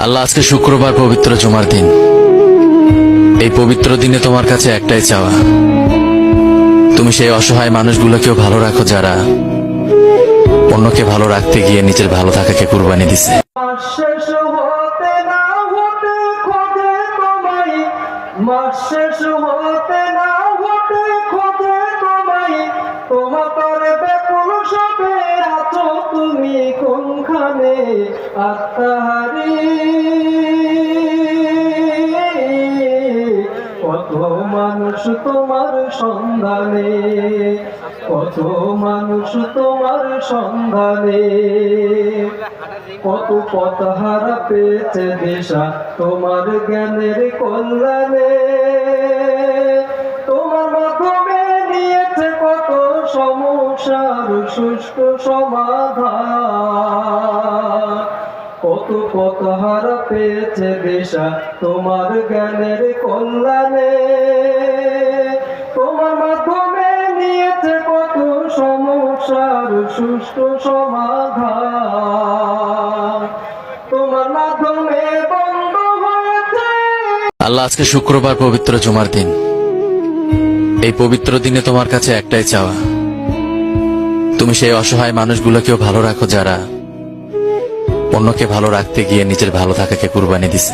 আল্লাহ, আজকে শুক্রবার, পবিত্র জুমার দিন। এই পবিত্র দিনে তোমার কাছে একটাই চাওয়া, তুমি সেই অসহায় মানুষগুলোকেও ভালো রাখো যারা অন্যকে ভালো রাখতে গিয়ে নিজের ভালো থাকাকে কুরবানি দিছে। শেষ হতে না হতে খোঁজে তোমায়, মাস শেষ হতে না হতে খোঁজে তোমায়, তোমার তরে ব্যাকুল সবে আছো তুমি কোনখানে আত্মাহারি। কত মানুষ তোমার সন্ধানে, কত মানুষ তোমার সন্ধানে, কত পথ হারা পেয়েছে দিশা তোমার জ্ঞানের কল্যাণে। তোমার মাধ্যমে নিয়েছে কত সমস্যার সুষ্ঠু সমাধান, কত পথ হারা পেয়েছে দিশা তোমার জ্ঞানের কল্যাণে। তোমার মাধ্যমে নিয়েছে কত সমস্যার সুষ্ঠু সমাধান, তোমার মাধ্যমে বন্ধ হয়েছে। আল্লাহ, আজকে শুক্রবার, পবিত্র জুমার দিন। এই পবিত্র দিনে তোমার কাছে একটাই চাওয়া, তুমি সেই অসহায় মানুষগুলোকেও ভালো রাখো যারা অন্যকে ভালো রাখতে গিয়ে নিজের ভালো থাকাকে কুরবানি দিছে।